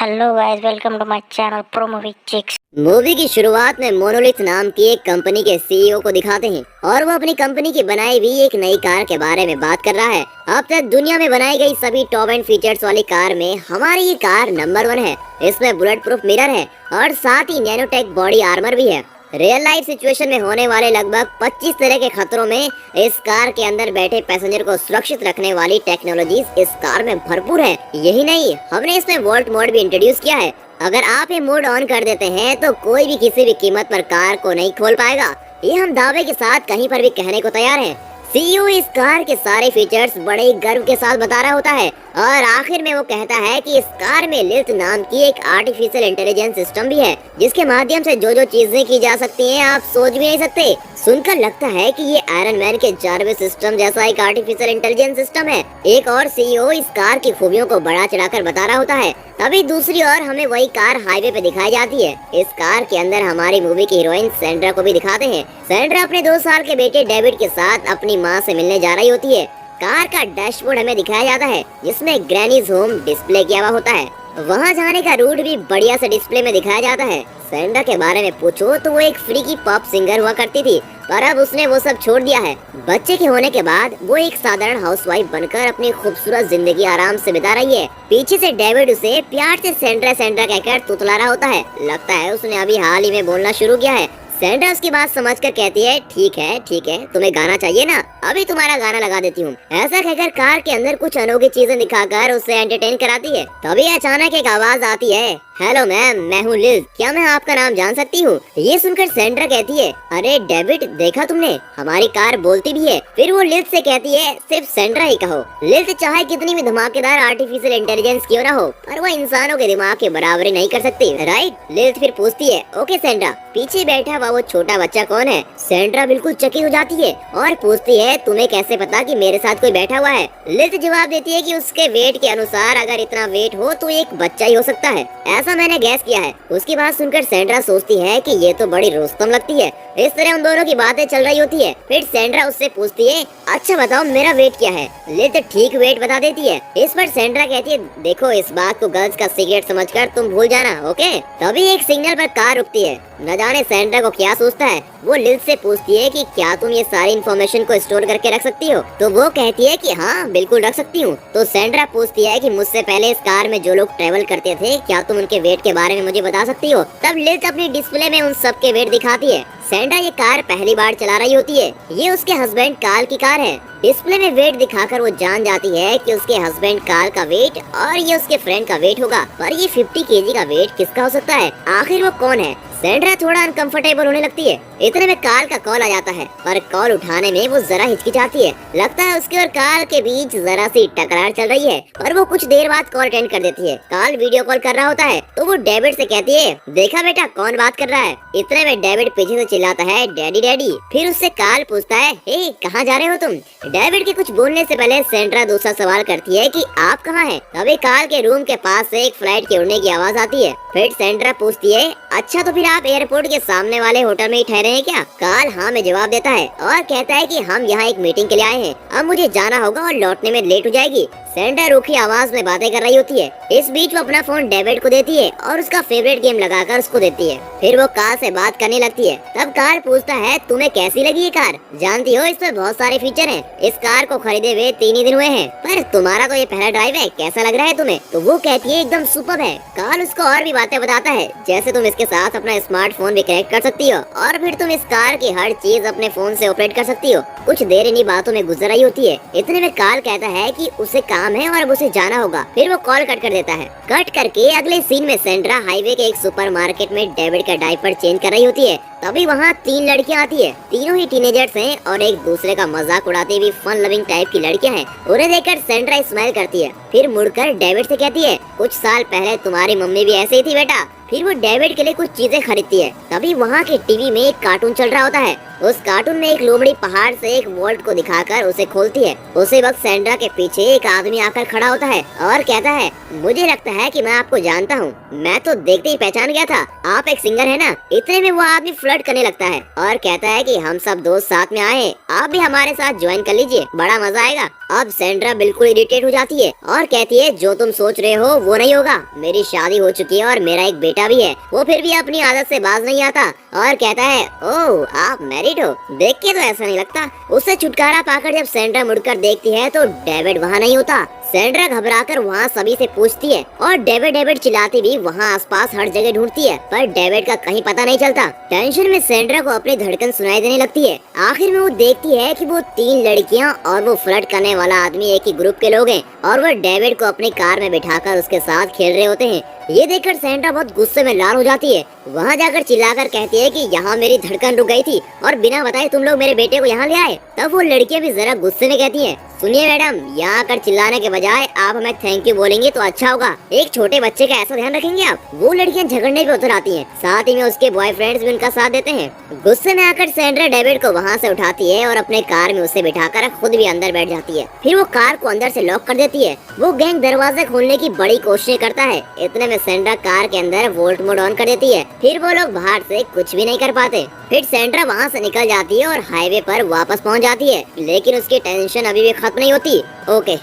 Hello guys, welcome to my channel pro movie chicks. Movie की शुरुआत में monolith नाम की एक कंपनी के सीईओ को दिखाते हैं और वो अपनी कंपनी की बनाई हुई एक नई कार के बारे में बात कर रहा है। अब तक दुनिया में बनाई गई सभी टॉप एंड फीचर्स वाली कार में हमारी ये कार नंबर 1 है। इसमें बुलेट प्रूफ मिरर है और साथ ही नैनोटेक बॉडी आर्मर भी है। रियल लाइफ सिचुएशन में होने वाले लगभग 25 तरह के खतरों में इस कार के अंदर बैठे पैसेंजर को सुरक्षित रखने वाली टेक्नोलॉजीज इस कार में भरपूर है। यही नहीं, हमने इसमें वोल्ट मोड भी इंट्रोड्यूस किया है। अगर आप ये मोड ऑन कर देते हैं तो कोई भी किसी भी कीमत पर कार को नहीं खोल पाएगा। ये हम दावे के साथ कहीं पर भी कहने को तैयार हैं। सीईओ इस कार के सारे फीचर्स बड़े ही गर्व के साथ बता रहा होता है और आखिर में वो कहता है कि इस कार में लिल्थ नाम की एक आर्टिफिशियल इंटेलिजेंस सिस्टम भी है, जिसके माध्यम से जो जो चीजें की जा सकती हैं आप सोच भी नहीं सकते। सुनकर लगता है कि ये आयरन मैन के जार्विस सिस्टम जैसा एक आर्टिफिशियल इंटेलिजेंस सिस्टम है। एक और सीईओ इस कार की खूबियों को बढ़ा चढ़ाकर बता रहा होता है। तभी दूसरी ओर हमें वही कार हाईवे पे दिखाई जाती है। इस कार के अंदर हमारी मूवी की हीरोइन सैंड्रा को भी दिखाते हैं। सैंड्रा अपने 2 साल के बेटे डेविड के साथ अपनी माँ से मिलने जा रही होती है। कार का डैशबोर्ड हमें दिखाया जाता है, जिसमें ग्रैनीज होम डिस्प्ले किया हुआ होता है। वहाँ जाने का रूट भी बढ़िया से डिस्प्ले में दिखाया जाता है। सैंड्रा के बारे में पूछो तो वो एक फ्रीकी पॉप सिंगर हुआ करती थी, पर अब उसने वो सब छोड़ दिया है। बच्चे के होने के बाद वो एक साधारण हाउसवाइफ बनकर अपनी खूबसूरत जिंदगी आराम से बिता रही है। पीछे से डेविड उसे प्यार से सैंड्रा सैंड्रा कहकर तुतला रहा होता है। लगता है उसने अभी हाल ही में बोलना शुरू किया है। सैंड्रा उसकी बात समझकर कहती है, ठीक है, तुम्हें गाना चाहिए ना, अभी तुम्हारा गाना लगा देती हूँ। ऐसा कहकर कार के अंदर कुछ अनोखी चीजें दिखाकर उसे एंटरटेन कराती है। तभी अचानक एक आवाज आती है, हेलो मैम, मैं हूँ लिज, क्या मैं आपका नाम जान सकती हूँ? ये सुनकर सैंड्रा कहती है, अरे डेविड, देखा तुमने, हमारी कार बोलती भी है। फिर वो लिज से कहती है, सिर्फ सैंड्रा ही कहो। लिज चाहे कितनी भी धमाकेदार आर्टिफिशियल इंटेलिजेंस क्यों ना हो, पर वो इंसानों के दिमाग के बराबरी नहीं कर सकती, राइट? लिज फिर पूछती है, ओके सैंड्रा, पीछे बैठा हुआ वो छोटा बच्चा कौन है? सैंड्रा बिल्कुल चकित हो जाती है और पूछती है, तुम्हें कैसे पता कि मेरे साथ कोई बैठा हुआ है? लिज जवाब देती है कि उसके वेट के अनुसार अगर इतना वेट हो तो एक बच्चा ही हो सकता है, ऐसा मैंने गैस किया है। उसकी बात सुनकर सैंड्रा सोचती है कि ये तो बड़ी रोस्तम लगती है। इस तरह उन दोनों की बातें चल रही होती है। फिर सैंड्रा उससे पूछती है, अच्छा बताओ मेरा वेट क्या है? लिज ठीक वेट बता देती है। इस पर सैंड्रा कहती है, देखो इस बात को गर्ल्स का सीक्रेट समझकर तुम भूल जाना, ओके? तभी एक सिग्नल पर कार रुकती है। न जाने सैंड्रा को क्या सोचता है। वो लिज से पूछती है कि क्या तुम ये सारी इन्फॉर्मेशन को स्टोर करके रख सकती हो? तो वो कहती है कि हाँ बिल्कुल रख सकती हूँ। तो सैंड्रा पूछती है कि मुझसे पहले इस कार में जो लोग ट्रेवल करते थे, क्या तुम उनके वेट के बारे में मुझे बता सकती हो? तब लिज अपनी डिस्प्ले में उन सब के वेट दिखाती है। सैंड्रा ये कार पहली बार चला रही होती है। ये उसके हस्बैंड कार्ल की कार है। डिस्प्ले में वेट दिखाकर वो जान जाती है कि उसके हस्बैंड कार्ल का वेट और ये उसके फ्रेंड का वेट होगा, पर ये 50 केजी का वेट किसका हो सकता है? आखिर वो कौन है? सैंड्रा थोड़ा अनकंफर्टेबल होने लगती है। इतने में कार्ल का कॉल आ जाता है, पर कॉल उठाने में वो जरा हिचकिचाती है। लगता है उसके और कार्ल के बीच जरा सी टकरार चल रही है, पर वो कुछ देर बाद कॉल अटेंड कर देती है। कार्ल वीडियो कॉल कर रहा होता है तो वो डेविड से कहती है, देखा बेटा कौन बात कर रहा है? इतने में डेविड पीछे से चिल्लाता है, डैडी डैडी। फिर उससे कार्ल पूछता है, हे कहाँ जा रहे हो तुम? डेविड के कुछ बोलने से पहले सैंड्रा दूसरा सवाल करती है कि आप कहाँ हैं? तभी कार्ल के रूम के पास से एक फ्लाइट के उड़ने की आवाज आती है। फिर सैंड्रा पूछती है, अच्छा तो फिर आप एयरपोर्ट के सामने वाले होटल में ही ठहरे हैं क्या? कार्ल हाँ में जवाब देता है और कहता है कि हम यहाँ एक मीटिंग के लिए आए हैं, अब मुझे जाना होगा और लौटने में लेट हो जाएगी। सैंड्रा रूखी आवाज में बातें कर रही होती है। इस बीच वो अपना फोन डेविड को देती है और उसका फेवरेट गेम लगाकर उसको देती है। फिर वो कार से बात करने लगती है। तब कार्ल पूछता है, तुम्हें कैसी लगी ये कार? जानती हो इसमें बहुत सारे फीचर हैं। इस कार को खरीदे हुए 3 ही दिन हुए हैं, पर तुम्हारा तो ये पहला ड्राइव है, कैसा लग रहा है तुम्हें? तो वो कहती है, एकदम सुपर्ब है। कार्ल उसको और भी बातें बताता है, जैसे तुम इसके साथ अपना स्मार्टफोन भी कनेक्ट कर सकती हो और फिर तुम इस कार की हर चीज अपने फोन से ऑपरेट कर सकती हो। कुछ देर इन्हीं बातों में गुजर रही होती है। इतने में कार्ल कहता है कि उसे काम है और अब उसे जाना होगा। फिर वो कॉल कट कर देता है। कट करके अगले सीन में सैंड्रा हाईवे के एक सुपरमार्केट में डेविड का डायपर चेंज कर रही होती है। तभी वहाँ 3 लड़कियाँ आती है। तीनों ही टीनेजर्स हैं और एक दूसरे का मजाक उड़ाती हुई फन लविंग टाइप की लड़कियाँ हैं। उन्हें देखकर सैंड्रा स्माइल करती है। फिर मुड़कर डेविड से कहती है, कुछ साल पहले तुम्हारी मम्मी भी ऐसे ही थी बेटा। फिर वो डेविड के लिए कुछ चीजें खरीदती है। तभी वहाँ के टीवी में एक कार्टून चल रहा होता है। उस कार्टून में एक लोमड़ी पहाड़ से एक वोल्ट को दिखाकर उसे खोलती है। उसी वक्त सैंड्रा के पीछे एक आदमी आकर खड़ा होता है और कहता है, मुझे लगता है कि मैं आपको जानता हूँ, मैं तो देखते ही पहचान गया था, आप एक सिंगर है ना? इतने में वो आदमी फ्लर्ट करने लगता है और कहता है कि हम सब दोस्त साथ में आए हैं, आप भी हमारे साथ ज्वाइन कर लीजिए, बड़ा मजा आएगा। अब सैंड्रा बिल्कुल इरिटेट हो जाती है और कहती है जो तुम सोच रहे हो वो नहीं होगा, मेरी शादी हो चुकी है और मेरा एक बेटा भी है। वो फिर भी अपनी आदत से बाज नहीं आता और कहता है ओह आप मैरिड हो, देख के तो ऐसा नहीं लगता। उससे छुटकारा पाकर जब सैंड्रा मुड़कर देखती है तो डेविड वहाँ नहीं होता। सैंड्रा घबराकर वहाँ सभी से पूछती है और डेविड डेविड चिल्लाती भी वहाँ आसपास हर जगह ढूंढती है, पर डेविड का कहीं पता नहीं चलता। टेंशन में सैंड्रा को अपनी धड़कन सुनाई देने लगती है। आखिर में वो देखती है कि वो 3 लड़कियाँ और वो फ्लर्ट करने वाला आदमी एक ही ग्रुप के लोग हैं और वो डेविड को अपनी कार में बिठाकर उसके साथ खेल रहे होते हैं। ये देखकर सैंड्रा बहुत गुस्से में लाल हो जाती है। वहाँ जाकर चिल्लाकर कहती है कि यहाँ मेरी धड़कन रुक गई थी और बिना बताए तुम लोग मेरे बेटे को यहाँ ले आए। तब वो लड़कियाँ भी जरा गुस्से में कहती हैं, सुनिए मैडम, यहाँ आकर चिल्लाने के बजाय आप हमें थैंक यू बोलेंगे तो अच्छा होगा। एक छोटे बच्चे का ऐसा ध्यान रखेंगे आप। वो लड़कियाँ झगड़ने पे उतर आती हैं, साथ ही में उसके बॉयफ्रेंड्स भी उनका साथ देते हैं। गुस्से में आकर सैंड्रा डेविड को वहाँ से उठाती है और अपने कार में उसे बिठाकर खुद भी अंदर बैठ जाती है। फिर वो कार को अंदर से लॉक कर देती है। वो गैंग दरवाजा खोलने की बड़ी कोशिश करता है। इतने में सैंड्रा कार के अंदर वोल्ट मोड ऑन कर देती है। फिर वो लोग बाहर से कुछ भी नहीं कर पाते। फिर सैंड्रा वहाँ से निकल जाती है और हाईवे पर वापस पहुँच जाती है, लेकिन उसकी टेंशन अभी भी खत्म नहीं होती। ओके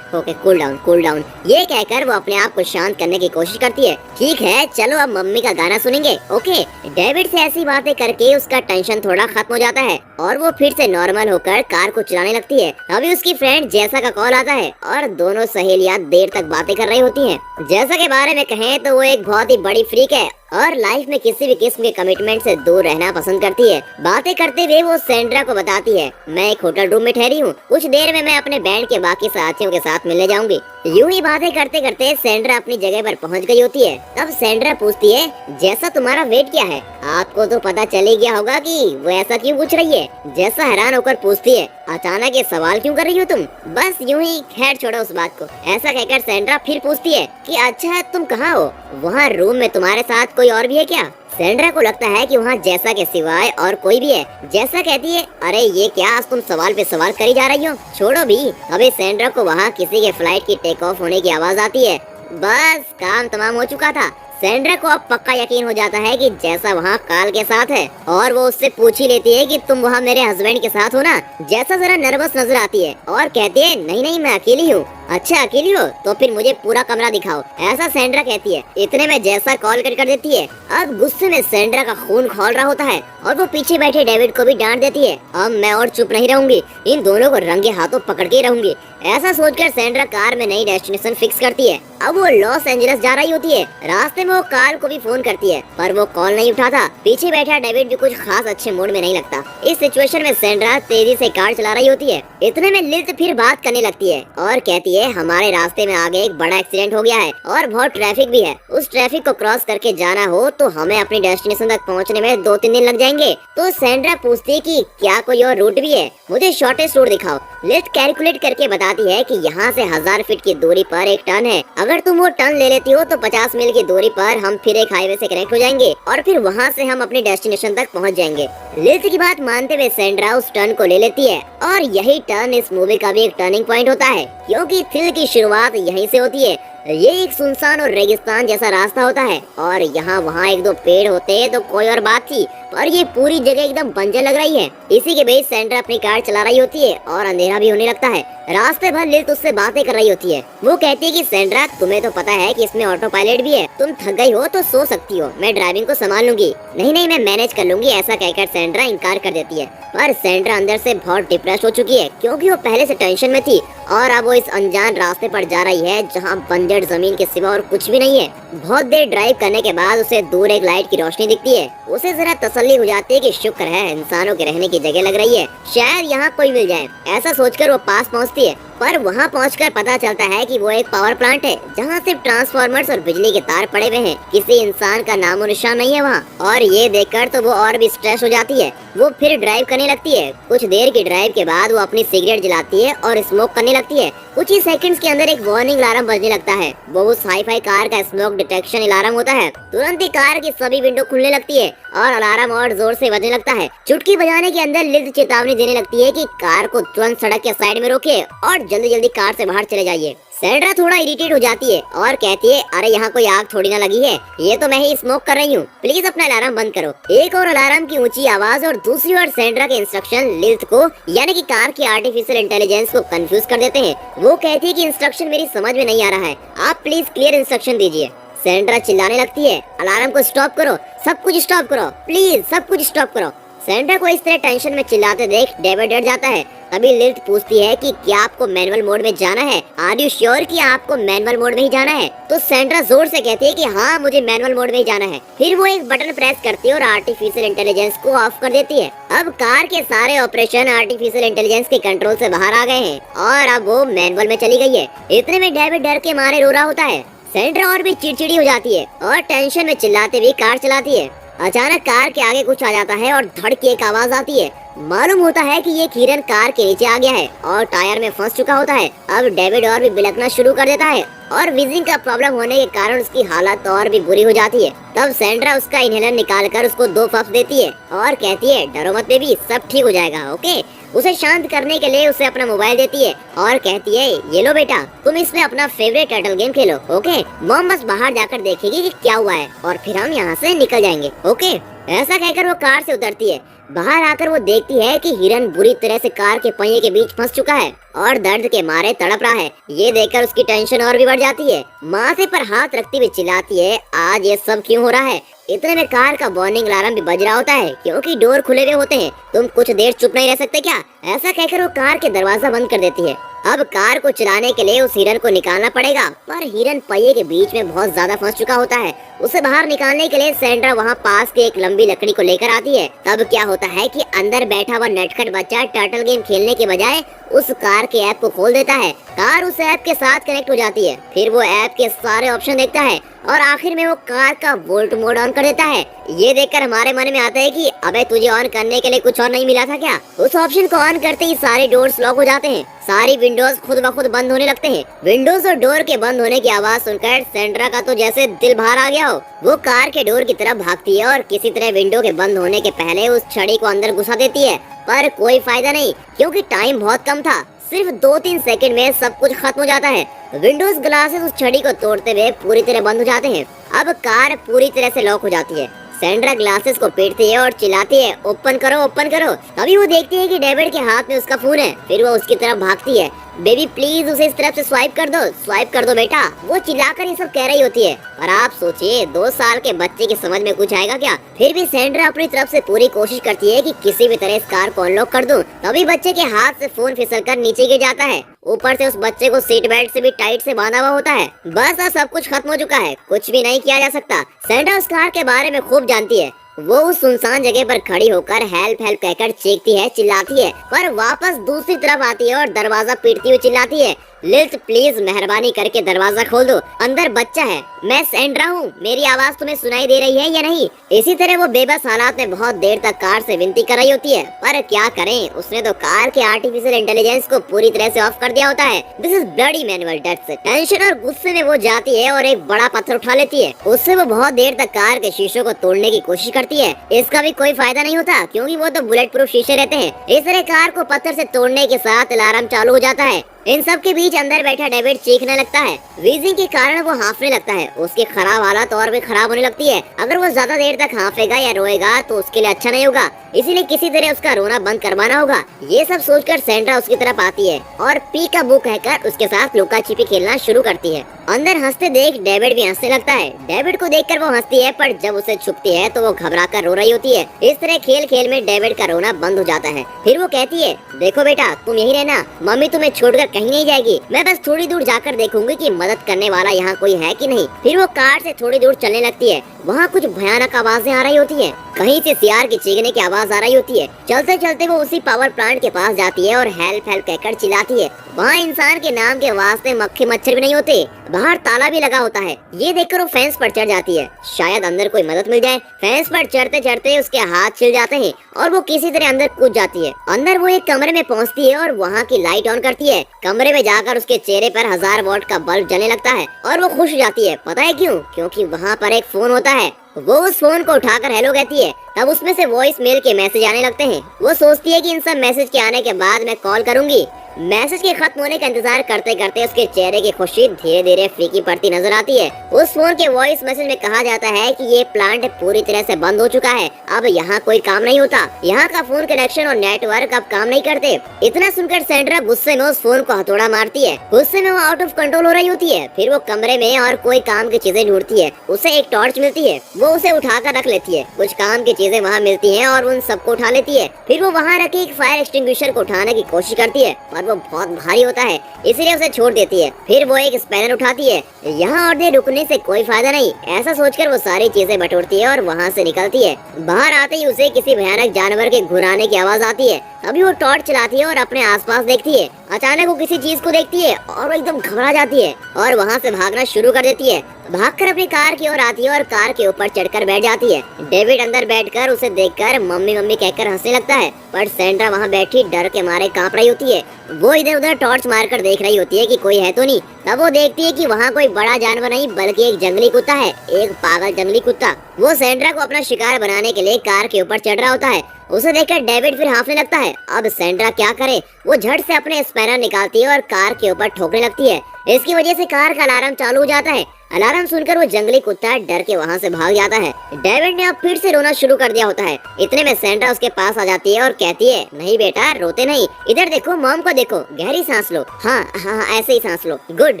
कूल डाउन ये कहकर वो अपने आप को शांत करने की कोशिश करती है। ठीक है चलो अब मम्मी का गाना सुनेंगे। ओके डेविड से ऐसी बातें करके उसका टेंशन थोड़ा खत्म हो जाता है और वो फिर से नॉर्मल होकर कार को चलाने लगती है। अभी उसकी फ्रेंड जैसा का कॉल आता है और दोनों सहेलियां देर तक बातें कर रही होती हैं। जैसा के बारे में कहें तो वो एक बहुत ही बड़ी फ्रीक है और लाइफ में किसी भी किस्म के कमिटमेंट से दूर रहना पसंद करती है। बातें करते हुए वो सैंड्रा को बताती है, मैं एक होटल रूम में ठहरी हूँ, कुछ देर में मैं अपने बैंड के बाकी साथियों के साथ मिलने जाऊंगी। यूं ही बातें करते करते सैंड्रा अपनी जगह पर पहुंच गई होती है। तब सैंड्रा पूछती है, जैसा तुम्हारा वेट क्या है? आपको तो पता चले गया होगा कि वो ऐसा क्यों पूछ रही है। जैसा हैरान होकर पूछती है, अचानक ये सवाल क्यों कर रही हो तुम? बस यूं ही, खैर छोड़ो उस बात को। ऐसा कहकर सैंड्रा फिर पूछती है कि अच्छा तुम कहाँ हो? वहाँ रूम में तुम्हारे साथ कोई और भी है क्या? सैंड्रा को लगता है कि वहाँ जैसा के सिवाय और कोई भी है। जैसा कहती है, अरे ये क्या, आज तुम सवाल पे सवाल करी जा रही हो, छोड़ो भी। अभी सैंड्रा को वहाँ किसी के फ्लाइट की टेक ऑफ होने की आवाज आती है। बस काम तमाम हो चुका था। सैंड्रा को अब पक्का यकीन हो जाता है कि जैसा वहाँ काल के साथ है और वो उससे पूछ ही लेती है कि तुम वहाँ मेरे हस्बैंड के साथ हो ना। जैसा जरा नर्वस नजर आती है और कहती है, नहीं मैं अकेली हूँ। अच्छा अकेली हो तो फिर मुझे पूरा कमरा दिखाओ, ऐसा सैंड्रा कहती है। इतने में जैसा कॉल कर देती है। अब गुस्से में सैंड्रा का खून खौल रहा होता है और वो पीछे बैठे डेविड को भी डांट देती है। अब मैं और चुप नहीं रहूंगी, इन दोनों को रंगे हाथों पकड़ के रहूंगी। ऐसा सोचकर सैंड्रा कार में नई डेस्टिनेशन फिक्स करती है। अब वो लॉस एंजलिस जा रही होती है। रास्ते में वो कार्ल को भी फोन करती है, पर वो कॉल नहीं उठाता। पीछे बैठा डेविड भी कुछ खास अच्छे मूड में नहीं लगता। इस सिचुएशन में सैंड्रा तेजी से कार चला रही होती है। इतने में लिल्थ फिर बात करने लगती है और कहती है, हमारे रास्ते में आगे एक बड़ा एक्सीडेंट हो गया है और बहुत ट्रैफिक भी है। उस ट्रैफिक को क्रॉस करके जाना हो तो हमें अपनी डेस्टिनेशन तक पहुंचने में 2-3 दिन लग जाएंगे। तो सैंड्रा पूछती है कि क्या कोई और रूट भी है, मुझे शॉर्टेस्ट रूट दिखाओ। लिस्ट कैलकुलेट करके बताती है कि यहाँ से 1000 फीट की दूरी पर एक टर्न है। अगर तुम वो टर्न ले लेती हो तो 50 मील की दूरी पर हम फिर एक हाईवे से कनेक्ट हो जाएंगे और फिर वहाँ से हम अपनी डेस्टिनेशन तक पहुँच जाएंगे। लिस्ट की बात मानते हुए सैंड्रा उस टर्न को ले लेती है और यही टर्न इस मूवी का भी एक टर्निंग पॉइंट होता है, क्योंकि थ्रिल की शुरुआत यहीं से होती है। ये एक सुनसान और रेगिस्तान जैसा रास्ता होता है और यहाँ वहाँ 1-2 पेड़ होते तो कोई और बात थी, पर ये पूरी जगह एकदम बंजर लग रही है। इसी के बीच सैंड्रा अपनी कार चला रही होती है और अंधेरा भी होने लगता है। रास्ते भर लिल्थ उससे बातें कर रही होती है। वो कहती है कि सैंड्रा, तुम्हें तो पता है कि इसमें ऑटो पायलट भी है, तुम थक गई हो तो सो सकती हो, मैं ड्राइविंग को संभाल लूंगी। नहीं मैं मैनेज कर लूंगी, ऐसा कहकर सैंड्रा इनकार कर देती है। पर सैंड्रा अंदर से बहुत डिप्रेस हो चुकी है, क्योंकि वो पहले से टेंशन में थी और अब वो इस अनजान रास्ते पर जा रही है जहाँ बंजर जमीन के सिवा और कुछ भी नहीं है। बहुत देर ड्राइव करने के बाद उसे दूर एक लाइट की रोशनी दिखती है। उसे जरा तसल्ली हो जाती है कि शुक्र है इंसानों के रहने की जगह लग रही है, शायद यहाँ कोई मिल जाए। ऐसा सोचकर वो पास पहुँचती है, पर वहाँ पहुंचकर पता चलता है कि वो एक पावर प्लांट है जहाँ सिर्फ ट्रांसफार्मर्स और बिजली के तार पड़े हुए हैं। किसी इंसान का नामो निशान नहीं है वहाँ। और ये देखकर तो वो और भी स्ट्रेस हो जाती है। वो फिर ड्राइव करने लगती है। कुछ देर की ड्राइव के बाद वो अपनी सिगरेट जलाती है और स्मोक करने लगती है। कुछ ही सेकंड्स के अंदर एक वार्निंग अलार्म बजने लगता है। वो उस हाई-फाई कार का स्मोक डिटेक्शन अलार्म होता है। तुरंत ही कार की सभी विंडो खुलने लगती है और अलार्म और जोर से बजने लगता है। चुटकी बजाने के अंदर लिल्थ चेतावनी देने लगती है कि कार को तुरंत सड़क के साइड में रोके और जल्दी कार से बाहर चले जाइए। सैंड्रा थोड़ा इरिटेट हो जाती है और कहती है, अरे यहाँ कोई आग थोड़ी ना लगी है, ये तो मैं ही स्मोक कर रही हूँ, प्लीज अपना अलार्म बंद करो। एक और अलार्म की ऊंची आवाज और दूसरी ओर सैंड्रा के इंस्ट्रक्शन लिल्थ को यानी कि कार की आर्टिफिशियल इंटेलिजेंस को कंफ्यूज कर देते हैं। वो कहती है कि इंस्ट्रक्शन मेरी समझ में नहीं आ रहा है, आप प्लीज क्लियर इंस्ट्रक्शन दीजिए। सैंड्रा चिल्लाने लगती है, अलार्म को स्टॉप करो, सब कुछ स्टॉप करो, प्लीज सब कुछ स्टॉप करो। सैंड्रा को इस तरह टेंशन में चिल्लाते देख डेविड डर जाता है। तभी लिल्थ पूछती है कि क्या आपको मैनुअल मोड में जाना है, आर यू श्योर कि आपको मैनुअल मोड में ही जाना है? तो सैंड्रा जोर से कहती है कि हाँ मुझे मैनुअल मोड में ही जाना है। फिर वो एक बटन प्रेस करती है और आर्टिफिशियल इंटेलिजेंस को ऑफ कर देती है। अब कार के सारे ऑपरेशन आर्टिफिशियल इंटेलिजेंस के कंट्रोल से बाहर आ गए हैं और अब वो मैनुअल में चली गई है। इतने में डेविड डर के मारे रो रहा होता है। सैंड्रा और भी चिड़चिड़ी हो जाती है और टेंशन में चिल्लाते हुए कार चलाती है। अचानक कार के आगे कुछ आ जाता है और धड़ की एक आवाज आती है। मालूम होता है कि ये हिरन कार के नीचे आ गया है और टायर में फंस चुका होता है। अब डेविड और भी बिलखना शुरू कर देता है और विजिंग का प्रॉब्लम होने के कारण उसकी हालत और भी बुरी हो जाती है। तब सैंड्रा उसका इनहेलर निकालकर उसको 2 पफ देती है और कहती है, डरो मत बेबी, सब ठीक हो जाएगा, ओके। उसे शांत करने के लिए उसे अपना मोबाइल देती है और कहती है, ये लो बेटा, तुम इसमें अपना फेवरेट टर्टल गेम खेलो, ओके। मॉम बस बाहर जाकर देखेगी कि क्या हुआ है और फिर हम यहाँ से निकल जाएंगे, ओके। ऐसा कहकर वो कार से उतरती है। बाहर आकर वो देखती है कि हिरन बुरी तरह से कार के पहिए के बीच फंस चुका है और दर्द के मारे तड़प रहा है। ये देखकर उसकी टेंशन और भी बढ़ जाती है। माथे पर हाथ रखती हुई चिल्लाती है, आज ये सब क्यों हो रहा है? इतने में कार का वार्निंग अलार्म भी बज रहा होता है क्योंकि डोर खुले हुए होते हैं। तुम कुछ देर चुप नहीं रह सकते क्या? ऐसा कहकर वो कार के दरवाजा बंद कर देती है। अब कार को चलाने के लिए उस हिरन को निकालना पड़ेगा, पर हिरन पहिए के बीच में बहुत ज्यादा फंस चुका होता है। उसे बाहर निकालने के लिए सैंड्रा वहाँ पास के एक लंबी लकड़ी को लेकर आती है। तब क्या होता है कि अंदर बैठा हुआ नटखट बच्चा टर्टल गेम खेलने के बजाय उस कार के ऐप को खोल देता है। कार उस ऐप के साथ कनेक्ट हो जाती है। फिर वो ऐप के सारे ऑप्शन देखता है और आखिर में वो कार का वोल्ट मोड ऑन कर देता है। ये देखकर हमारे मन में आता है कि अबे तुझे ऑन करने के लिए कुछ और नहीं मिला था क्या? उस ऑप्शन को ऑन करते ही सारे डोर्स लॉक हो जाते हैं, सारी विंडोज खुद ब खुद बंद होने लगते हैं। विंडोज और डोर के बंद होने की आवाज सुनकर सैंड्रा का तो जैसे दिल बाहर आ गया हो। वो कार के डोर की तरफ भागती है और किसी तरह विंडो के बंद होने के पहले उस छड़ी को अंदर घुसा देती है, पर कोई फायदा नहीं क्योंकि टाइम बहुत कम था। सिर्फ 2-3 सेकंड में सब कुछ खत्म हो जाता है। विंडोज ग्लासेस उस छड़ी को तोड़ते हुए पूरी तरह बंद हो जाते हैं। अब कार पूरी तरह से लॉक हो जाती है। सैंड्रा ग्लासेस को पीटती है और चिल्लाती है, ओपन करो, ओपन करो। तभी वो देखती है कि डेविड के हाथ में उसका फोन है। फिर वो उसकी तरफ भागती है। बेबी प्लीज उसे इस तरफ से स्वाइप कर दो बेटा, वो चिल्लाकर ये सब कह रही होती है। और आप सोचिए 2 साल के बच्चे की समझ में कुछ आएगा क्या? फिर भी सैंड्रा अपनी तरफ से पूरी कोशिश करती है कि किसी भी तरह इस कार को अनलॉक कर दूं। तभी बच्चे के हाथ से फोन फिसलकर नीचे गिर जाता है। ऊपर से उस बच्चे को सीट बेल्ट से भी टाइट से बांधा हुआ होता है। बस अब सब कुछ खत्म हो चुका है, कुछ भी नहीं किया जा सकता। सैंड्रा उस कार के बारे में खूब जानती है। वो उस सुनसान जगह पर खड़ी होकर हेल्प हेल्प कहकर चीखती है, चिल्लाती है, पर वापस दूसरी तरफ आती है और दरवाजा पीटती हुई चिल्लाती है, लिल्थ प्लीज मेहरबानी करके दरवाजा खोल दो, अंदर बच्चा है, मैं सैंड्रा हूँ, मेरी आवाज तुम्हें सुनाई दे रही है या नहीं? इसी तरह वो बेबस हालात में बहुत देर तक कार से विनती कर रही होती है, पर क्या करें, उसने तो कार के आर्टिफिशियल इंटेलिजेंस को पूरी तरह से ऑफ कर दिया होता है। This is bloody manual death. Tension और गुस्से में वो जाती है और एक बड़ा पत्थर उठा लेती है। उससे वो बहुत देर तक कार के शीशों को तोड़ने की कोशिश करती है। इसका भी कोई फायदा नहीं होता क्योंकि वो तो बुलेट प्रूफ शीशे रहते हैं। इस तरह कार को पत्थर से तोड़ने के साथ अलार्म चालू हो जाता है। इन सब के बीच अंदर बैठा डेविड चीखने लगता है। वीजिंग के कारण वो हांफने लगता है। उसकी खराब हालत और भी खराब होने लगती है। अगर वो ज्यादा देर तक हांफेगा या रोएगा तो उसके लिए अच्छा नहीं होगा, इसीलिए किसी तरह उसका रोना बंद करवाना होगा। ये सब सोचकर सैंड्रा उसकी तरफ आती है और पी का बू कहकर उसके साथ लुका छिपी खेलना शुरू करती है। अंदर हंसते देख डेविड भी हंसने लगता है। डेविड को देखकर वो हंसती है, पर जब उसे छुपती है तो वो घबरा कर रो रही होती है। इस तरह खेल खेल में डेविड का रोना बंद हो जाता है। फिर वो कहती है, देखो बेटा तुम यही रहना, मम्मी तुम्हें छोड़कर कहीं नहीं जाएगी। मैं बस थोड़ी दूर जाकर देखूंगी कि मदद करने वाला यहाँ कोई है कि नहीं। फिर वो कार से थोड़ी दूर चलने लगती है। वहाँ कुछ भयानक आवाजें आ रही होती हैं। कहीं से सियार की चीखने की आवाज आ रही होती है। चलते चलते वो उसी पावर प्लांट के पास जाती है और हेल्प हेल्प कहकर चिल्लाती है। वहाँ इंसान के नाम के वास्ते मक्खी मच्छर भी नहीं होते। बाहर ताला भी लगा होता है। ये देखकर वो फेंस पर चढ़ जाती है, शायद अंदर कोई मदद मिल जाए। फेंस पर चढ़ते चढ़ते उसके हाथ छिल जाते हैं और वो किसी तरह अंदर कूद जाती है। अंदर वो एक कमरे में पहुँचती है और वहाँ की लाइट ऑन करती है। कमरे में जाकर उसके चेहरे पर 1000 वॉट का बल्ब जलने लगता है और वो खुश हो जाती है। पता है क्यों? क्योंकि वहाँ पर एक फोन होता है। वो उस फोन को उठाकर हेलो कहती है। तब उसमें से वॉइस मेल के मैसेज आने लगते हैं। वो सोचती है कि इन सब मैसेज के आने के बाद मैं कॉल करूंगी, मैसेज के खत्म होने का इंतजार करते करते उसके चेहरे की खुशी धीरे धीरे फीकी पड़ती नजर आती है। उस फोन के वॉइस मैसेज में कहा जाता है कि ये प्लांट पूरी तरह से बंद हो चुका है, अब यहाँ कोई काम नहीं होता, यहाँ का फोन कनेक्शन और नेटवर्क अब काम नहीं करते। इतना सुनकर सैंड्रा गुस्से में उस फोन को हथौड़ा मारती है। गुस्से में वो आउट ऑफ कंट्रोल हो रही होती है। फिर वो कमरे में और कोई काम की चीजें ढूंढती है। उसे एक टॉर्च मिलती है, वो उसे उठाकर रख लेती है। कुछ काम की चीजें वहाँ मिलती हैं और उन सबको उठा लेती है। फिर वो वहाँ रखे एक फायर एक्सटिंग्विशर को उठाने की कोशिश करती है पर वो बहुत भारी होता है, इसलिए उसे छोड़ देती है। फिर वो एक स्पैनर उठाती है। यहाँ और देर रुकने से कोई फायदा नहीं, ऐसा सोचकर वो सारी चीजें बटोरती है और वहाँ से निकलती है। बाहर आते ही उसे किसी भयानक जानवर के घुराने की आवाज आती है। अभी वो टॉर्च चलाती है और अपने आसपास देखती है। अचानक वो किसी चीज को देखती है और वो एकदम घबरा जाती है और वहाँ से भागना शुरू कर देती है। भागकर अपनी कार की ओर आती है और कार के ऊपर चढ़कर बैठ जाती है। डेविड अंदर बैठकर उसे देखकर मम्मी मम्मी कहकर हंसने लगता है, पर सैंड्रा वहाँ बैठी डर के मारे कांप रही होती है। वो इधर उधर टॉर्च मारकर देख रही होती है कि कोई है तो नहीं। तब वो देखती है कि वहाँ कोई बड़ा जानवर नहीं बल्कि एक जंगली कुत्ता है, एक पागल जंगली कुत्ता। वो सैंड्रा को अपना शिकार बनाने के लिए कार के ऊपर चढ़ रहा होता है। उसे देखकर डेविड फिर हांफने लगता है। अब सैंड्रा क्या करे, वो झट से अपने स्पैनर निकालती है और कार के ऊपर ठोकने लगती है। इसकी वजह से कार का अलार्म चालू हो जाता है। अलार्म सुनकर वो जंगली कुत्ता डर के वहाँ से भाग जाता है। डेविड ने अब फिर से रोना शुरू कर दिया होता है। इतने में सैंड्रा उसके पास आ जाती है और कहती है, नहीं बेटा रोते नहीं, इधर देखो, मॉम को देखो, गहरी सांस लो, हाँ हाँ ऐसे ही सांस लो, गुड।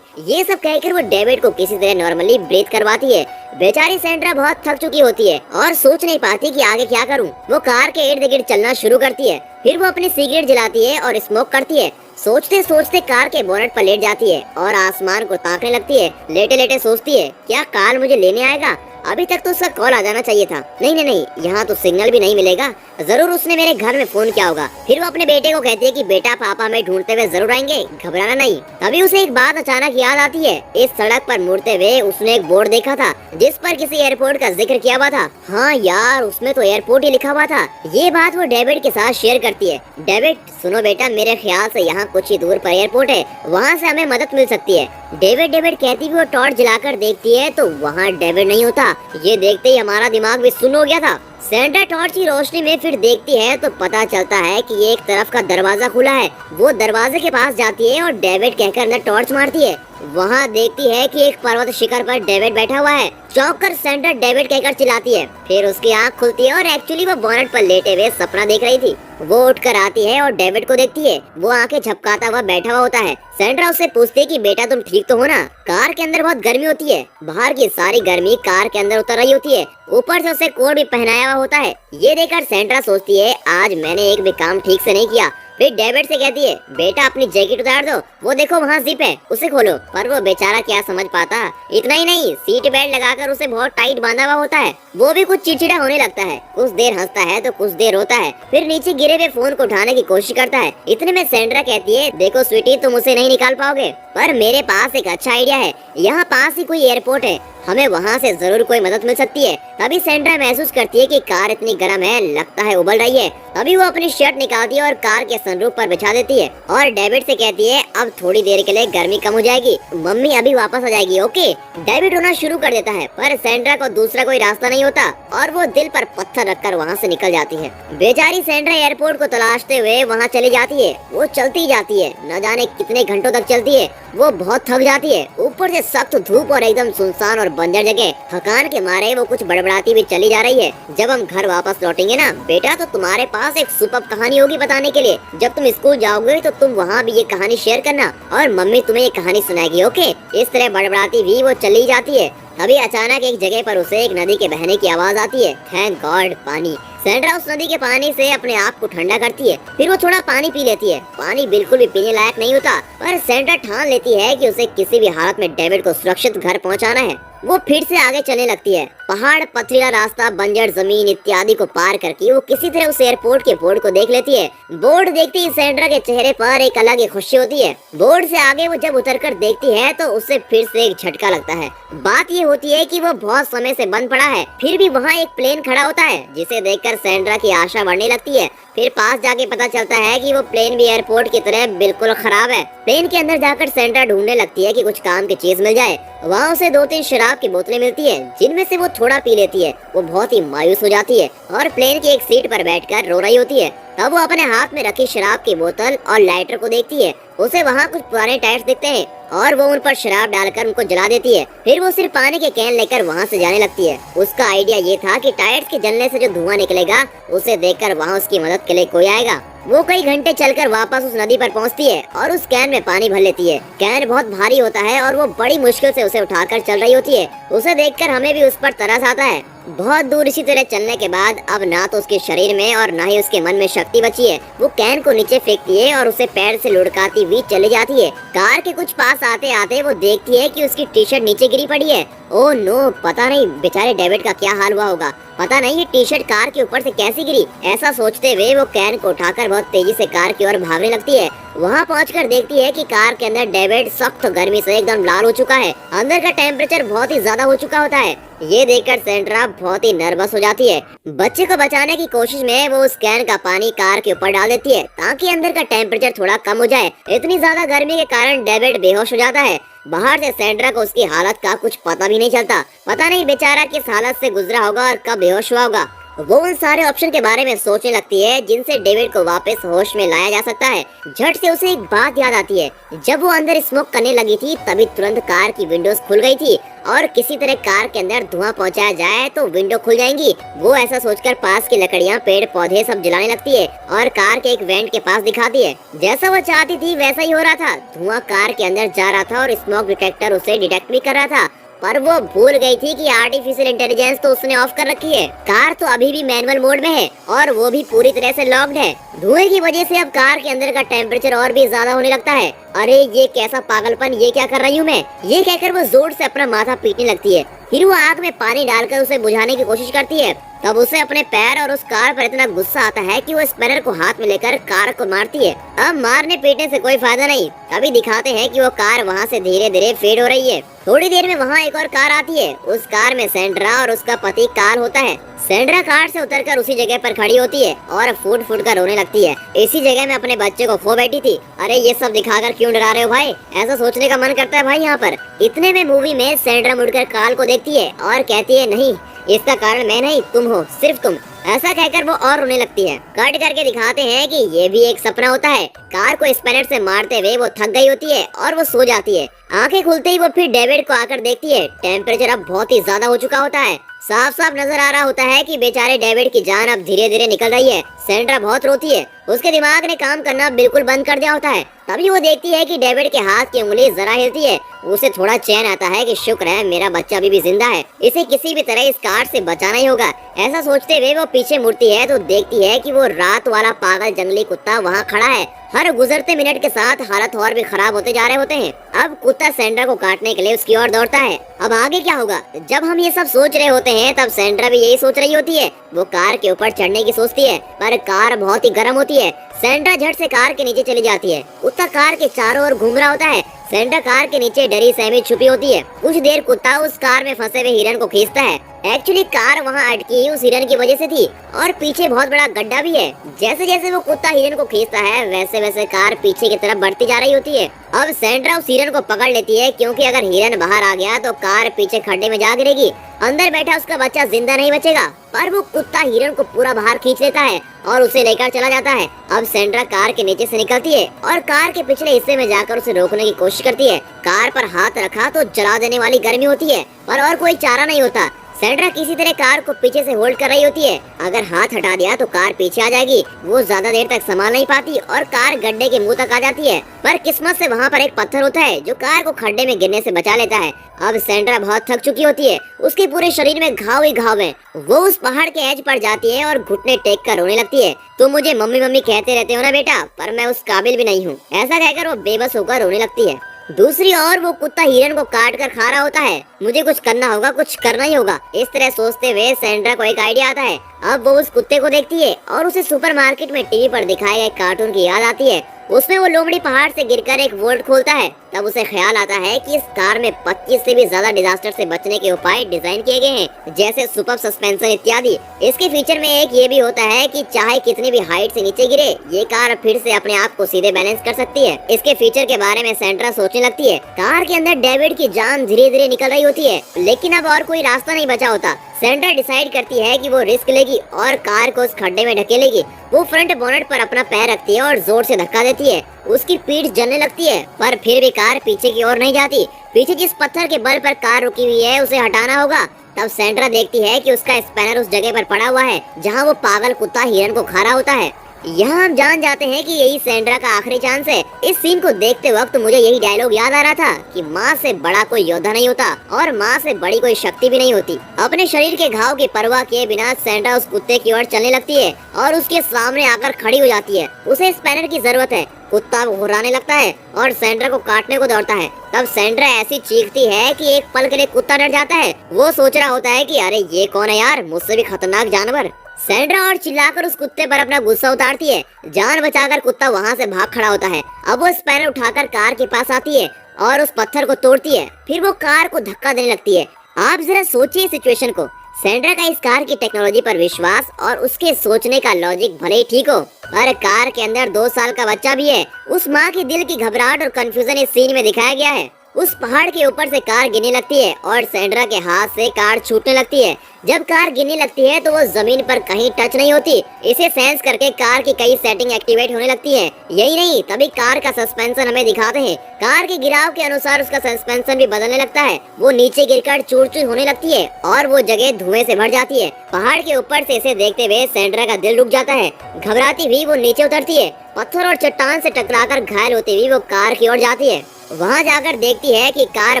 ये सब कहकर वो डेविड को किसी तरह नॉर्मली ब्रीथ करवाती है। बेचारी सैंड्रा बहुत थक चुकी होती है और सोच नहीं पाती कि आगे क्या करूं। वो कार के इर्द गिर्द चलना शुरू करती है। फिर वो अपनी सिगरेट जलाती है और स्मोक करती है। सोचते सोचते कार के बोनट पर लेट जाती है और आसमान को ताकने लगती है। लेटे लेटे सोचती है, क्या काल मुझे लेने आएगा? अभी तक तो उसका कॉल आ जाना चाहिए था। नहीं नहीं नहीं, यहाँ तो सिग्नल भी नहीं मिलेगा, जरूर उसने मेरे घर में फोन किया होगा। फिर वो अपने बेटे को कहती है कि बेटा पापा हमें ढूंढते हुए जरूर आएंगे, घबराना नहीं। तभी उसे एक बात अचानक याद आती है। इस सड़क पर मुड़ते हुए उसने एक बोर्ड देखा था जिस पर किसी एयरपोर्ट का जिक्र किया हुआ था। हाँ यार, उसमें तो एयरपोर्ट ही लिखा हुआ था। ये बात वो डेविड के साथ शेयर करती है। डेविड सुनो बेटा, मेरे ख्याल से यहाँ कुछ ही दूर पर एयरपोर्ट है, वहाँ से हमें मदद मिल सकती है। डेविड डेविड कहती हुई वो टॉर्च जलाकर देखती है तो वहाँ डेविड नहीं होता। ये देखते ही हमारा दिमाग भी सुन्न हो गया था। सैंड्रा टॉर्च की रोशनी में फिर देखती है तो पता चलता है कि एक तरफ का दरवाजा खुला है। वो दरवाजे के पास जाती है और डेविड कहकर अंदर टॉर्च मारती है। वहाँ देखती है कि एक पर्वत शिखर पर डेविड बैठा हुआ है। चौंक कर सैंड्रा डेविड कहकर चिल्लाती है। फिर उसकी आंख खुलती है और एक्चुअली वो बोनट पर लेटे हुए सपना देख रही थी। वो उठकर आती है और डेविड को देखती है। वो आंखें झपकाता हुआ बैठा हुआ होता है। सैंड्रा उससे पूछती है कि बेटा तुम ठीक तो हो ना? कार के अंदर बहुत गर्मी होती है, बाहर की सारी गर्मी कार के अंदर उतर रही होती है, ऊपर से उसे कोट भी पहनाया हुआ होता है। ये देखकर सैंड्रा सोचती है आज मैंने एक भी काम ठीक से नहीं किया। फिर डेविड से कहती है, बेटा अपनी जैकेट उतार दो, वो देखो वहाँ जिप है, उसे खोलो। पर वो बेचारा क्या समझ पाता। इतना ही नहीं, सीट बेल्ट लगाकर उसे बहुत टाइट बांधा हुआ होता है। वो भी कुछ चिड़चिड़ा होने लगता है, कुछ देर हंसता है तो कुछ देर रोता है। फिर नीचे गिरे हुए फोन को उठाने की कोशिश करता है। इतने में सैंड्रा कहती है, देखो स्वीटी, तुम उसे नहीं निकाल पाओगे, पर मेरे पास एक अच्छा आइडिया है। यहाँ पास ही कोई एयरपोर्ट है, हमें वहाँ से जरूर कोई मदद मिल सकती है। तभी सैंड्रा महसूस करती है कि कार इतनी गर्म है, लगता है उबल रही है। तभी वो अपनी शर्ट निकालती है और कार के सनरूफ पर बिछा देती है और डेविड से कहती है, अब थोड़ी देर के लिए गर्मी कम हो जाएगी, मम्मी अभी वापस आ जाएगी, ओके। डेविड रोना शुरू कर देता है, पर सैंड्रा को दूसरा कोई रास्ता नहीं होता और वो दिल पर पत्थर रखकर वहाँ से निकल जाती है। बेचारी सैंड्रा एयरपोर्ट को तलाशते हुए वहाँ चली जाती है। वो चलती जाती है, न जाने कितने घंटों तक चलती है। वो बहुत थक जाती है, ऊपर से सख्त धूप और एकदम सुनसान और बंजर जगह। थकान के मारे वो कुछ बड़बड़ाती भी चली जा रही है। जब हम घर वापस लौटेंगे ना बेटा, तो तुम्हारे पास एक सुपर कहानी होगी बताने के लिए। जब तुम स्कूल जाओगे तो तुम वहाँ भी ये कहानी शेयर करना और मम्मी तुम्हें ये कहानी सुनाएगी, ओके। इस तरह बड़बड़ाती भी वो चली जाती है। तभी अचानक एक जगह पर उसे एक नदी के बहने की आवाज आती है। थैंक गॉड, पानी। सैंड्रा उस नदी के पानी से अपने आप को ठंडा करती है। फिर वो थोड़ा पानी पी लेती है। पानी बिल्कुल भी पीने लायक नहीं होता, पर सैंड्रा ठान लेती है कि उसे किसी भी हालत में डेविड को सुरक्षित घर पहुंचाना है। वो फिर से आगे चलने लगती है। पहाड़, पथरीला रास्ता, बंजर जमीन इत्यादि को पार करके वो किसी तरह उस एयरपोर्ट के बोर्ड को देख लेती है। बोर्ड देखते ही सैंड्रा के चेहरे पर एक अलग ही खुशी होती है। बोर्ड से आगे वो जब उतरकर देखती है तो उसे फिर से एक झटका लगता है। बात ये होती है कि वो बहुत समय से बंद पड़ा है, फिर भी वहाँ एक प्लेन खड़ा होता है, जिसे देखकर सैंड्रा की आशा बढ़ने लगती है। फिर पास जाके पता चलता है कि वो प्लेन भी एयरपोर्ट की तरह बिल्कुल खराब है। प्लेन के अंदर जाकर सेंड्रा ढूंढने लगती है कि कुछ काम की चीज मिल जाए। वहाँ उसे 2-3 शराब की बोतलें मिलती है, जिनमें से वो थोड़ा पी लेती है। वो बहुत ही मायूस हो जाती है और प्लेन की एक सीट पर बैठकर रो रही होती है। तब वो अपने हाथ में रखी शराब की बोतल और लाइटर को देखती है। उसे वहाँ कुछ पुराने टायर्स दिखते हैं और वो उन पर शराब डालकर उनको जला देती है। फिर वो सिर्फ पानी के कैन लेकर वहाँ से जाने लगती है। उसका आइडिया ये था कि टायर्स के जलने से जो धुआं निकलेगा उसे देखकर वहाँ उसकी मदद के लिए कोई आएगा। वो कई घंटे चलकर वापस उस नदी पर पहुँचती है और उस कैन में पानी भर लेती है। कैन बहुत भारी होता है और वो बड़ी मुश्किल से उसे उठाकर चल रही होती है। उसे देखकर हमें भी उस पर तरस आता है। बहुत दूर इसी तरह चलने के बाद अब ना तो उसके शरीर में और ना ही उसके मन में शक्ति बची है। वो कैन को नीचे फेंकती है और उसे पैर से लुढ़काती हुई चली जाती है। कार के कुछ पास आते आते वो देखती है कि उसकी टी शर्ट नीचे गिरी पड़ी है। ओह नो, पता नहीं बेचारे डेविड का क्या हाल हुआ होगा। पता नहीं ये टी शर्ट कार के ऊपर से कैसी गिरी। ऐसा सोचते हुए वो कैन को उठाकर बहुत तेजी से कार की ओर भागने लगती है। वहाँ पहुंचकर देखती है कि कार के अंदर डेविड सख्त गर्मी से एकदम लाल हो चुका है। अंदर का टेम्परेचर बहुत ही ज्यादा हो चुका होता है। ये देखकर सेंड्रा बहुत ही नर्वस हो जाती है। बच्चे को बचाने की कोशिश में वो उस कैन का पानी कार के ऊपर डाल देती है ताकि अंदर का टेम्परेचर थोड़ा कम हो जाए। इतनी ज्यादा गर्मी के कारण डेविड बेहोश हो जाता है। बाहर से सेंड्रा को उसकी हालत का कुछ पता भी नहीं चलता। पता नहीं बेचारा किस हालत से गुजरा होगा और कब बेहोश हुआ होगा। वो उन सारे ऑप्शन के बारे में सोचने लगती है जिनसे डेविड को वापस होश में लाया जा सकता है। झट से उसे एक बात याद आती है। जब वो अंदर स्मोक करने लगी थी तभी तुरंत कार की विंडोज खुल गई थी और किसी तरह कार के अंदर धुआं पहुंचाया जाए तो विंडो खुल जाएंगी। वो ऐसा सोचकर पास की लकड़ियां, पेड़ पौधे सब जलाने लगती है और कार के एक वेंट के पास दिखाती है। जैसा वो चाहती थी वैसा ही हो रहा था। धुआं कार के अंदर जा रहा था और स्मोक डिटेक्टर उसे डिटेक्ट भी कर रहा था। पर वो भूल गई थी कि आर्टिफिशियल इंटेलिजेंस तो उसने ऑफ कर रखी है। कार तो अभी भी मैनुअल मोड में है और वो भी पूरी तरह से लॉक्ड है। धुएं की वजह से अब कार के अंदर का टेम्परेचर और भी ज्यादा होने लगता है। अरे ये कैसा पागलपन, ये क्या कर रही हूँ मैं। ये कहकर वो जोर से अपना माथा पीटने लगती है। फिर वो आग में पानी डालकर उसे बुझाने की कोशिश करती है। तब उसे अपने पैर और उस कार पर इतना गुस्सा आता है कि वो स्पैनर को हाथ में लेकर कार को मारती है। अब मारने पीटने से कोई फायदा नहीं। अभी दिखाते हैं कि वो कार वहाँ से धीरे धीरे फेड हो रही है। थोड़ी देर में वहाँ एक और कार आती है। उस कार में सेंड्रा और उसका पति कार्ल होता है। सेंड्रा कार से उतरकर उसी जगह पर खड़ी होती है और फूट फूट कर रोने लगती है। इसी जगह में अपने बच्चे को खो बैठी थी। अरे ये सब दिखाकर क्यों डरा रहे हो भाई, ऐसा सोचने का मन करता है भाई यहाँ पर। इतने में मूवी में सेंड्रा मुड़कर कार्ल को देखती है और कहती है, नहीं इसका कारण मैं नहीं, तुम हो, सिर्फ तुम। ऐसा कहकर वो और रोने लगती है। कट करके दिखाते हैं कि ये भी एक सपना होता है। कार को स्पैनर से मारते हुए वो थक गई होती है और वो सो जाती है। आंखें खुलते ही वो फिर डेविड को आकर देखती है। टेम्परेचर अब बहुत ही ज्यादा हो चुका होता है। साफ साफ नजर आ रहा होता है कि बेचारे डेविड की जान अब धीरे धीरे निकल रही है। सेंड्रा बहुत रोती है। उसके दिमाग ने काम करना बिल्कुल बंद कर दिया होता है। तभी वो देखती है कि डेविड के हाथ की उंगली जरा हिलती है। उसे थोड़ा चैन आता है कि शुक्र है मेरा बच्चा अभी भी जिंदा है। इसे किसी भी तरह इस कार से बचाना ही होगा। ऐसा सोचते हुए वो पीछे मुड़ती है तो देखती है कि वो रात वाला पागल जंगली कुत्ता वहाँ खड़ा है। हर गुजरते मिनट के साथ हालत और भी खराब होते जा रहे होते हैं। अब कुत्ता सेंड्रा को काटने के लिए उसकी ओर दौड़ता है। अब आगे क्या होगा? जब हम ये सब सोच रहे होते हैं तब सेंड्रा भी यही सोच रही होती है। वो कार के ऊपर चढ़ने की सोचती है पर कार बहुत ही गर्म होती है। सेंड्रा झट से कार के नीचे चली जाती है। कुत्ता कार के चारों ओर घूम रहा होता है। सेंड्रा कार के नीचे डरी सहमी छुपी होती है। कुछ देर कुत्ता उस कार में फंसे हुए हिरन को खींचता है। एक्चुअली कार वहाँ अटकी उस हिरन की वजह से थी और पीछे बहुत बड़ा गड्ढा भी है। जैसे जैसे वो कुत्ता हिरन को खींचता है वैसे वैसे कार पीछे की तरफ बढ़ती जा रही होती है। अब सेंड्रा उस हिरन को पकड़ लेती है क्योंकि अगर हिरन बाहर आ गया तो कार पीछे खड्डे में जा गिरेगी। अंदर बैठा उसका बच्चा जिंदा नहीं बचेगा। पर वो कुत्ता हिरन को पूरा बाहर खींच लेता है और उसे लेकर चला जाता है। अब सेंड्रा कार के नीचे से निकलती है और कार के पिछले हिस्से में जाकर उसे रोकने की कोशिश करती है। कार पर हाथ रखा तो जला देने वाली गर्मी होती है पर और कोई चारा नहीं होता। सेंड्रा किसी तरह कार को पीछे से होल्ड कर रही होती है। अगर हाथ हटा दिया तो कार पीछे आ जाएगी। वो ज्यादा देर तक संभाल नहीं पाती और कार गड्ढे के मुंह तक आ जाती है। पर किस्मत से वहाँ पर एक पत्थर होता है जो कार को खड्डे में गिरने से बचा लेता है। अब सेंड्रा बहुत थक चुकी होती है। उसके पूरे शरीर में घाव ही घाव है। वो उस पहाड़ के एज पर जाती है और घुटने टेक कर रोने लगती है। तुम मुझे मम्मी मम्मी कहते रहते हो ना बेटा, पर मैं उस काबिल भी नहीं हूँ। ऐसा कहकर वो बेबस होकर रोने लगती है। दूसरी ओर वो कुत्ता हिरन को काट कर खा रहा होता है। मुझे कुछ करना होगा, कुछ करना ही होगा। इस तरह सोचते हुए सेंड्रा को एक आइडिया आता है। अब वो उस कुत्ते को देखती है और उसे सुपरमार्केट में टीवी पर दिखाए गए कार्टून की याद आती है। उसमें वो लोमड़ी पहाड़ से गिरकर एक वोल्ट खोलता है। तब उसे ख्याल आता है कि इस कार में 25 से भी ज्यादा डिजास्टर से बचने के उपाय डिजाइन किए गए हैं, जैसे सुपर सस्पेंशन इत्यादि। इसके फीचर में एक ये भी होता है कि चाहे कितनी भी हाइट से नीचे गिरे, ये कार फिर से अपने आप को सीधे बैलेंस कर सकती है। इसके फीचर के बारे में सेंड्रा सोचने लगती है। कार के अंदर डेविड की जान धीरे धीरे निकल रही होती है, लेकिन अब और कोई रास्ता नहीं बचा होता। सेंड्रा डिसाइड करती है कि वो रिस्क लेगी और कार को उस खड्डे में ढकेलेगी। वो फ्रंट बोनेट पर अपना पैर रखती है और जोर से धक्का देती है। उसकी पीठ जलने लगती है, पर फिर भी कार पीछे की ओर नहीं जाती। पीछे जिस पत्थर के बल पर कार रुकी हुई है उसे हटाना होगा। तब सेंड्रा देखती है कि उसका स्पैनर उस जगह पर पड़ा हुआ है जहां वो पागल कुत्ता हिरन को खा रहा होता है। यहाँ हम जान जाते हैं कि यही सेंड्रा का आखिरी चांस है। इस सीन को देखते वक्त मुझे यही डायलॉग याद आ रहा था कि माँ से बड़ा कोई योद्धा नहीं होता और माँ से बड़ी कोई शक्ति भी नहीं होती। अपने शरीर के घाव की परवाह किए बिना सेंड्रा उस कुत्ते की ओर चलने लगती है और उसके सामने आकर खड़ी हो जाती है। उसे स्पैनर की जरूरत है। कुत्ता घुर्राने लगता है और सेंड्रा को काटने को दौड़ता है। तब सेंड्रा ऐसी चीखती है कि एक पल के लिए कुत्ता डर जाता है। वो सोच रहा होता है कि अरे ये कौन है यार, मुझसे भी खतरनाक जानवर। सेंड्रा और चिल्लाकर उस कुत्ते पर अपना गुस्सा उतारती है। जान बचाकर कुत्ता वहाँ से भाग खड़ा होता है। अब वो स्पैनर उठाकर कार के पास आती है और उस पत्थर को तोड़ती है। फिर वो कार को धक्का देने लगती है। आप जरा सोचिए सिचुएशन को। सेंड्रा का इस कार की टेक्नोलॉजी पर विश्वास और उसके सोचने का लॉजिक भले ही ठीक हो, पर कार के अंदर 2 साल का बच्चा भी है। उस माँ के दिल की घबराहट और कंफ्यूजन इस सीन में दिखाया गया है। उस पहाड़ के ऊपर से कार गिरने लगती है और सेंड्रा के हाथ से कार छूटने लगती है। जब कार गिरने लगती है तो वो जमीन पर कहीं टच नहीं होती। इसे सेंस करके कार की कई सेटिंग एक्टिवेट होने लगती है। यही नहीं, तभी कार का सस्पेंशन हमें दिखाते हैं। कार के गिराव के अनुसार उसका सस्पेंशन भी बदलने लगता है। वो नीचे गिरकर चूर चूर होने लगती है और वो जगह धुएं से भर जाती है। पहाड़ के ऊपर से इसे देखते हुए सेंड्रा का दिल रुक जाता है। घबराती हुई वो नीचे उतरती है। पत्थर और चट्टान से टकराकर घायल होती हुई वो कार की ओर जाती है। वहाँ जाकर देखती है कि कार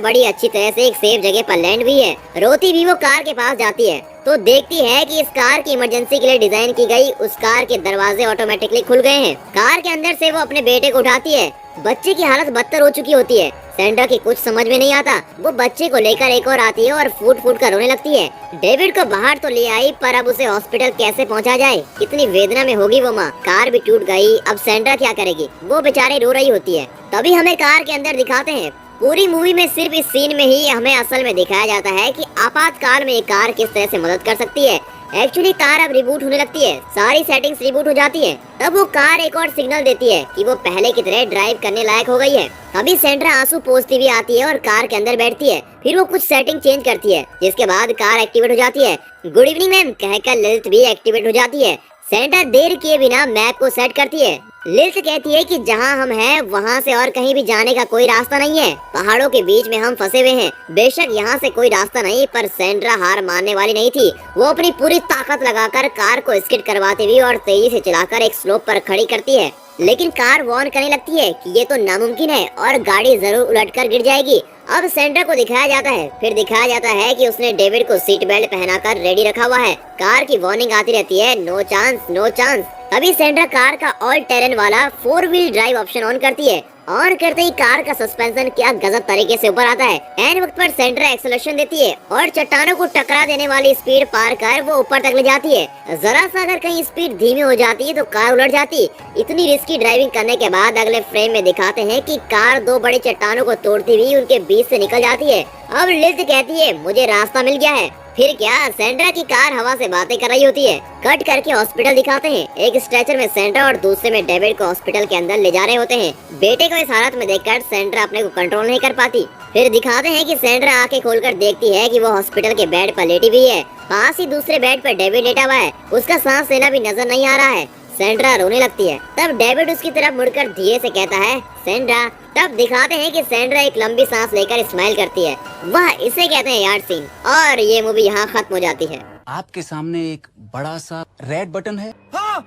बड़ी अच्छी तरह से एक सेफ जगह पर लैंड हुई है। रोती भी वो कार के पास जाती है तो देखती है कि इस कार की इमरजेंसी के लिए डिजाइन की गई उस कार के दरवाजे ऑटोमेटिकली खुल गए हैं। कार के अंदर से वो अपने बेटे को उठाती है। बच्चे की हालत बदतर हो चुकी होती है। सेंड्रा की कुछ समझ में नहीं आता। वो बच्चे को लेकर एक और आती है और फूट फूट कर रोने लगती है। डेविड को बाहर तो ले आई, पर अब उसे हॉस्पिटल कैसे पहुंचा जाए? कितनी वेदना में होगी वो माँ। कार भी टूट गई, अब सेंड्रा क्या करेगी? वो बेचारी रो रही होती है। तभी हमें कार के अंदर दिखाते हैं। पूरी मूवी में सिर्फ इस सीन में ही हमें असल में दिखाया जाता है कि आपातकाल में ये कार किस तरह से मदद कर सकती है। एक्चुअली कार अब रिबूट होने लगती है। सारी सेटिंग्स रिबूट हो जाती है। तब वो कार एक और सिग्नल देती है कि वो पहले की तरह ड्राइव करने लायक हो गई है। तभी सेंड्रा आंसू पोंछती हुई आती है और कार के अंदर बैठती है। फिर वो कुछ सेटिंग चेंज करती है, जिसके बाद कार एक्टिवेट हो जाती है। गुड इवनिंग मैम कहकर लिल्थ भी एक्टिवेट हो जाती है। सेंड्रा देर किए बिना मैप को सेट करती है। लिल्थ कहती है कि जहां हम हैं वहां से और कहीं भी जाने का कोई रास्ता नहीं है। पहाड़ों के बीच में हम फंसे हुए हैं। बेशक यहां से कोई रास्ता नहीं, पर सेंड्रा हार मानने वाली नहीं थी। वो अपनी पूरी ताकत लगाकर कार को स्किड करवाती हुई और तेजी से चलाकर एक स्लोप पर खड़ी करती है। लेकिन कार वार्न करने लगती है कि ये तो नामुमकिन है और गाड़ी जरूर उलटकर गिर जाएगी। अब सेंड्रा को दिखाया जाता है। फिर दिखाया जाता है कि उसने डेविड को सीट बेल्ट पहनाकर रेडी रखा हुआ है। कार की वार्निंग आती रहती है, नो चांस नो चांस। तभी सेंड्रा कार का ऑल टेरेन वाला 4 व्हील ड्राइव ऑप्शन ऑन करती है। ऑन करते ही कार का सस्पेंशन क्या गजब तरीके से ऊपर आता है। एन वक्त पर सेंड्रा एक्सेलरेशन देती है और चट्टानों को टकरा देने वाली स्पीड पार कर वो ऊपर तक ले जाती है। जरा सा अगर कहीं स्पीड धीमी हो जाती है तो कार उलट जाती। इतनी रिस्की ड्राइविंग करने के बाद अगले फ्रेम में दिखाते हैं कि कार 2 बड़ी चट्टानों को तोड़ती हुई उनके बीच से निकल जाती है। अब लिल्थ कहती है, मुझे रास्ता मिल गया है। फिर क्या, सेंड्रा की कार हवा से बातें कर रही होती है। कट करके हॉस्पिटल दिखाते हैं। एक स्ट्रेचर में सेंड्रा और दूसरे में डेविड को हॉस्पिटल के अंदर ले जा रहे होते हैं। बेटे को इस हालत में देखकर सेंड्रा अपने को कंट्रोल नहीं कर पाती। फिर दिखाते हैं कि सेंड्रा आंखें खोलकर देखती है कि वो हॉस्पिटल के बेड पर लेटी हुई है। पास ही दूसरे बेड पर डेविड लेटा हुआ है। उसका सांस लेना भी नजर नहीं आ रहा है। सेंड्रा रोने लगती है। तब डेविड उसकी तरफ मुड़कर धीरे से कहता है, सेंड्रा। तब दिखाते हैं कि सेंड्रा एक लंबी सांस लेकर स्माइल करती है। वाह, इसे कहते हैं यार सीन। और ये मूवी यहाँ खत्म हो जाती है। आपके सामने एक बड़ा सा रेड बटन है। हाँ,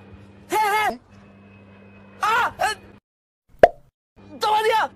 है। दबा दिया।